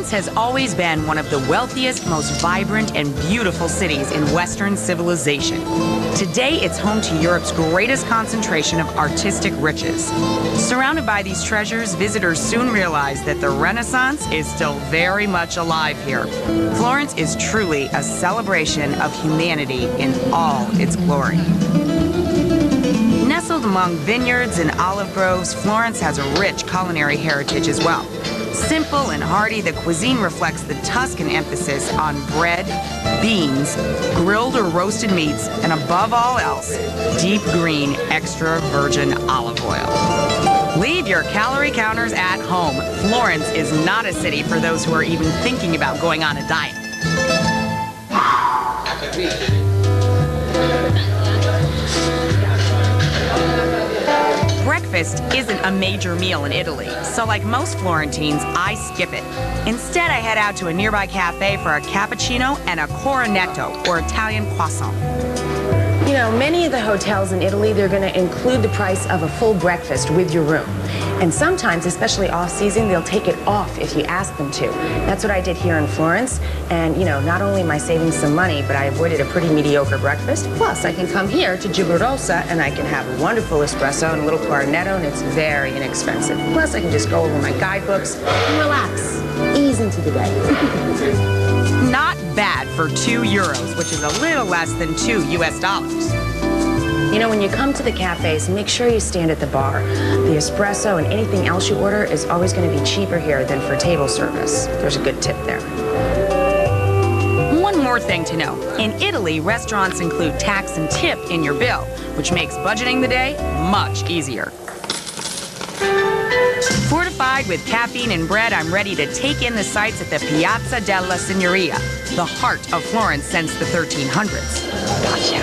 Florence has always been one of the wealthiest, most vibrant, and beautiful cities in Western civilization. Today, it's home to Europe's greatest concentration of artistic riches. Surrounded by these treasures, visitors soon realize that the Renaissance is still very much alive here. Florence is truly a celebration of humanity in all its glory. Nestled among vineyards and olive groves, Florence has a rich culinary heritage as well. Simple and hearty, the cuisine reflects the Tuscan emphasis on bread, beans, grilled or roasted meats, and above all else, deep green, extra virgin olive oil. Leave your calorie counters at home. Florence is not a city for those who are even thinking about going on a diet. Breakfast isn't a major meal in Italy, so like most Florentines, I skip it. Instead, I head out to a nearby cafe for a cappuccino and a cornetto, or Italian croissant. You know, many of the hotels in Italy, they're going to include the price of a full breakfast with your room. And sometimes, especially off-season, they'll take it off if you ask them to. That's what I did here in Florence. And, you know, not only am I saving some money, but I avoided a pretty mediocre breakfast. Plus, I can come here to Gibborosa, and I can have a wonderful espresso and a little cornetto, and it's very inexpensive. Plus, I can just go over my guidebooks and relax, ease into the day. Not bad for €2, which is a little less than $2 US. You know, when you come to the cafes, make sure you stand at the bar. The espresso and anything else you order is always going to be cheaper here than for table service. There's a good tip there. One more thing to know. In Italy, restaurants include tax and tip in your bill, which makes budgeting the day much easier. Fortified with caffeine and bread, I'm ready to take in the sights at the Piazza della Signoria, the heart of Florence since the 1300s. Gotcha.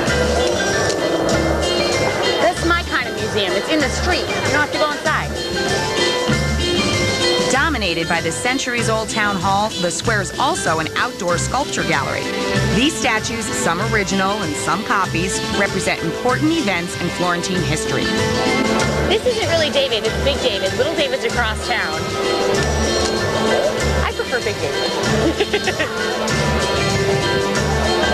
That's my kind of museum. It's in the street. You don't have to go inside. Dominated by the centuries-old town hall, the square is also an outdoor sculpture gallery. These statues, some original and some copies, represent important events in Florentine history. This isn't really David, it's Big David. Little David's across town. I prefer Big David.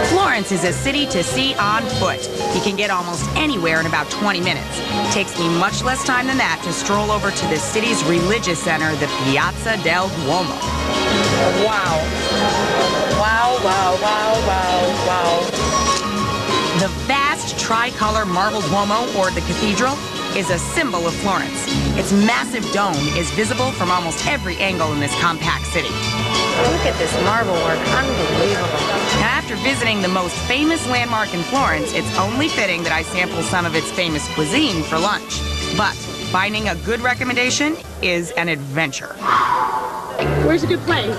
Florence is a city to see on foot. You can get almost anywhere in about 20 minutes. It takes me much less time than that to stroll over to the city's religious center, the Piazza del Duomo. Wow. Wow, wow, wow, wow, wow. The vast tricolor marble Duomo, or the cathedral, is a symbol of Florence. Its massive dome is visible from almost every angle in this compact city. Look at this marble work. Unbelievable. Now, after visiting the most famous landmark in Florence, it's only fitting that I sample some of its famous cuisine for lunch. But finding a good recommendation is an adventure. Where's a good place?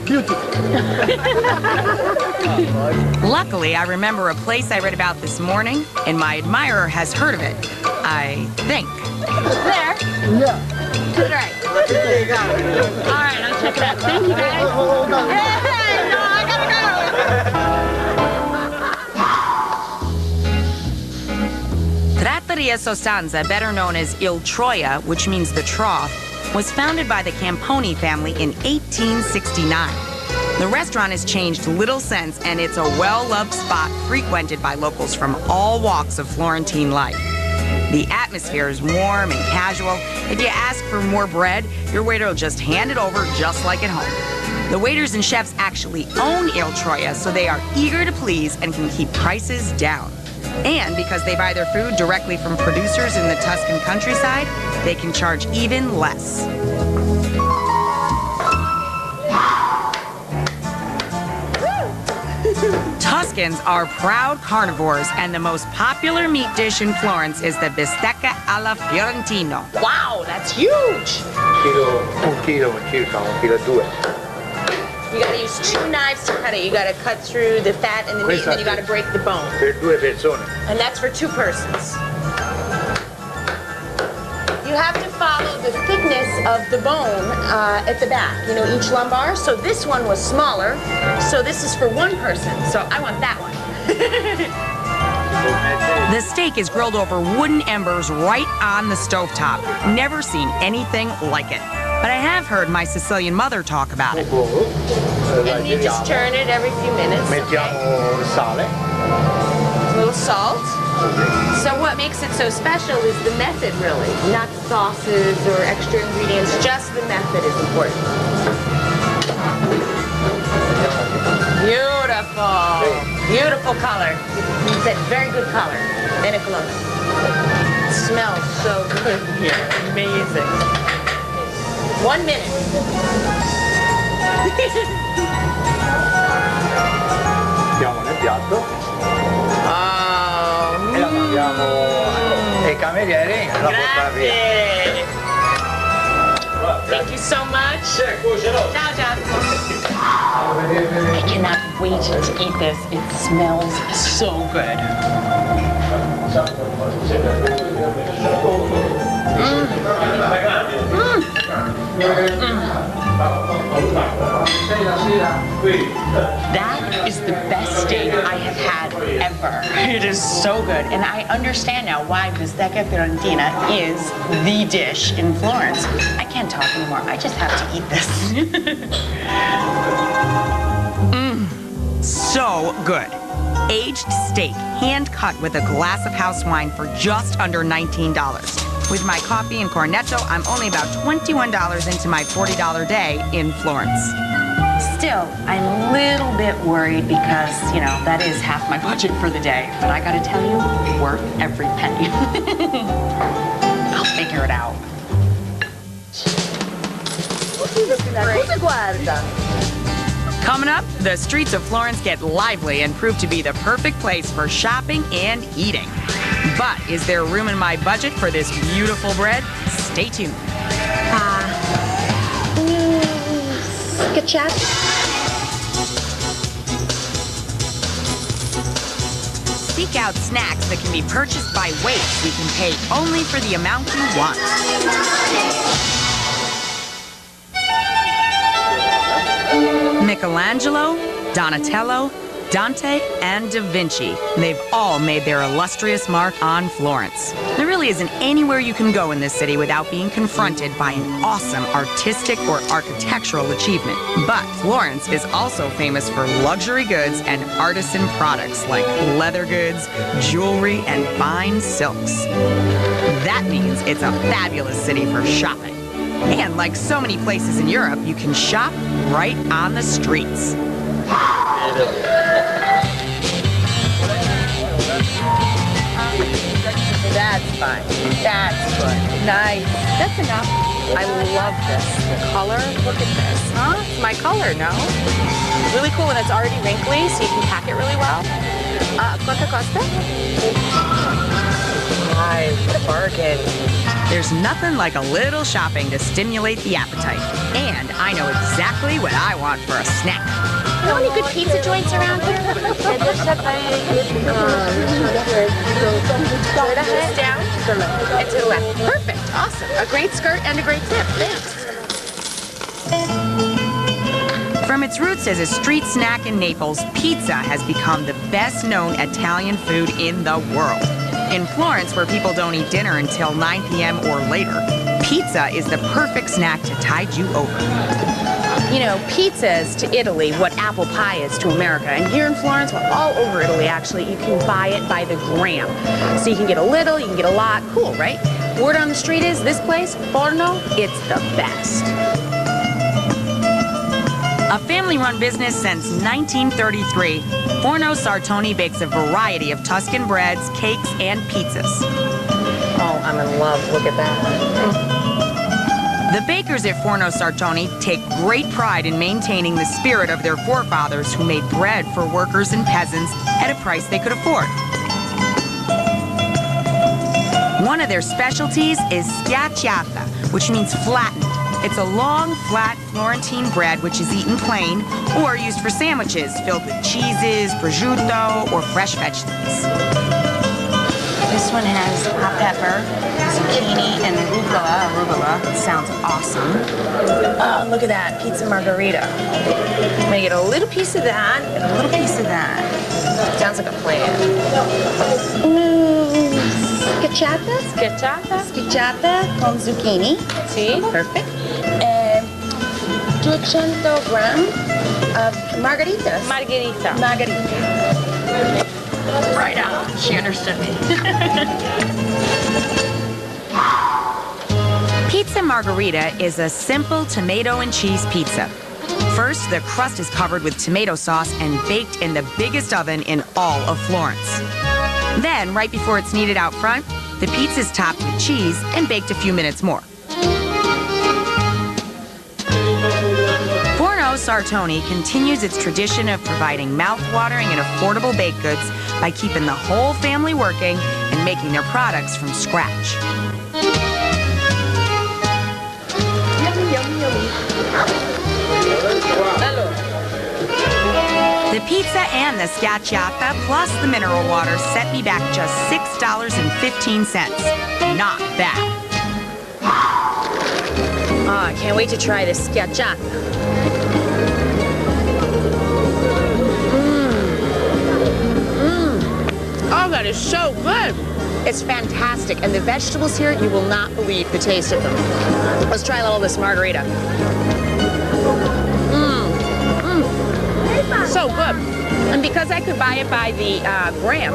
Beautiful. Luckily, I remember a place I read about this morning, and my admirer has heard of it, I think. There? Yeah. All right. All right, I'll check it out. Thank you, guys. Hey, no, I gotta go. Trattoria Sostanza, better known as Il Troia, which means the trough, was founded by the Camponi family in 1869. The restaurant has changed little since, and it's a well-loved spot frequented by locals from all walks of Florentine life. The atmosphere is warm and casual. If you ask for more bread, your waiter will just hand it over just like at home. The waiters and chefs actually own Il Troia, so they are eager to please and can keep prices down. And because they buy their food directly from producers in the Tuscan countryside, they can charge even less. Tuscans are proud carnivores, and the most popular meat dish in Florence is the bistecca alla Fiorentino. Wow, that's huge. Un chilo circa, 1,2 kg. You gotta use 2 knives to cut it. You gotta cut through the fat and the meat, and then you gotta break the bone. Per 2 persone. And that's for 2 persons. You have to follow the thickness of the bone at the back, you know, each lumbar. So this one was smaller, so this is for 1 person. So I want that one. The steak is grilled over wooden embers right on the stovetop. Never seen anything like it. but I have heard my Sicilian mother talk about it. And you just turn it every few minutes. Mettiamo il sale. A little salt. So what makes it so special is the method, really. Not sauces or extra ingredients, just the method is important. Beautiful. Beautiful color. It's a very good color. Bene colore. It smells so good here. Amazing. 1 minute. Mettiamo nel piatto Oh. e la mandiamo ai camerieri la portano via. Grazie. Thank you so much. Ciao, John. I cannot wait to eat this. It smells so good. That is the best steak I have had ever. It is so good. And I understand now why bistecca fiorentina is the dish in Florence. I can't talk anymore. I just have to eat this. So good. Aged steak, hand cut with a glass of house wine for just under $19. With my coffee and cornetto, I'm only about $21 into my $40 day in Florence. Still, I'm a little bit worried because, you know, that is half my budget for the day. But I gotta tell you, worth every penny. I'll figure it out. Coming up, the streets of Florence get lively and prove to be the perfect place for shopping and eating. But is there room in my budget for this beautiful bread? Stay tuned. Ketchup. Seek out snacks that can be purchased by weight so you can pay only for the amount you want. Michelangelo, Donatello, Dante, and Da Vinci. They've all made their illustrious mark on Florence. There really isn't anywhere you can go in this city without being confronted by an awesome artistic or architectural achievement. But Florence is also famous for luxury goods and artisan products like leather goods, jewelry, and fine silks. That means it's a fabulous city for shopping. And like so many places in Europe, you can shop right on the streets. That's fine. That's good. Nice. That's enough. I love this. The color, look at this. Huh? It's my color, no? Really cool, and it's already wrinkly, so you can pack it really well. Quanto costa? Nice. What a bargain. There's nothing like a little shopping to stimulate the appetite. And I know exactly what I want for a snack. Know any good pizza joints around here? Down and to the left. Perfect. Awesome. A great skirt and a great tip. Thanks. From its roots as a street snack in Naples, pizza has become the best-known Italian food in the world. In Florence, where people don't eat dinner until 9 p.m. or later, pizza is the perfect snack to tide you over. You know, pizza is to Italy what apple pie is to America. And here in Florence, well, all over Italy, actually, you can buy it by the gram. So you can get a little, you can get a lot. Cool, right? Word on the street is this place, Forno, it's the best. A family-run business since 1933, Forno Sartoni bakes a variety of Tuscan breads, cakes, and pizzas. Oh, I'm in love. Look at that. The bakers at Forno Sartoni take great pride in maintaining the spirit of their forefathers who made bread for workers and peasants at a price they could afford. One of their specialties is schiacciata, which means flattened. It's a long, flat Florentine bread which is eaten plain or used for sandwiches filled with cheeses, prosciutto, or fresh vegetables. This one has hot pepper, zucchini, and arugula. It sounds awesome. Oh, look at that, pizza margarita. I'm gonna get a little piece of that and a little piece of that. Sounds like a plan. Schiacciata con zucchini. See? Perfect. 200 grams of margaritas. Margherita. Margarita. Right on. She understood me. Pizza margherita is a simple tomato and cheese pizza. First, the crust is covered with tomato sauce and baked in the biggest oven in all of Florence. Then, right before it's kneaded out front, the pizza is topped with cheese and baked a few minutes more. Forno Sartoni continues its tradition of providing mouth-watering and affordable baked goods by keeping the whole family working and making their products from scratch. The pizza and the scacciata plus the mineral water set me back just $6.15. Not bad. Oh, I can't wait to try this scacciata. Oh, that is so good. It's fantastic, and the vegetables here, you will not believe the taste of them. Let's try a little of this margarita. So good. And because I could buy it by the gram,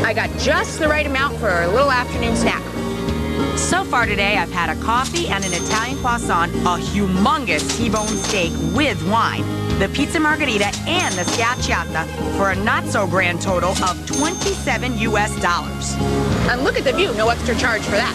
I got just the right amount for a little afternoon snack. So far today, I've had a coffee and an Italian croissant, a humongous T-bone steak with wine, the pizza margherita, and the scacciata for a not-so-grand total of $27 US. And look at the view, no extra charge for that.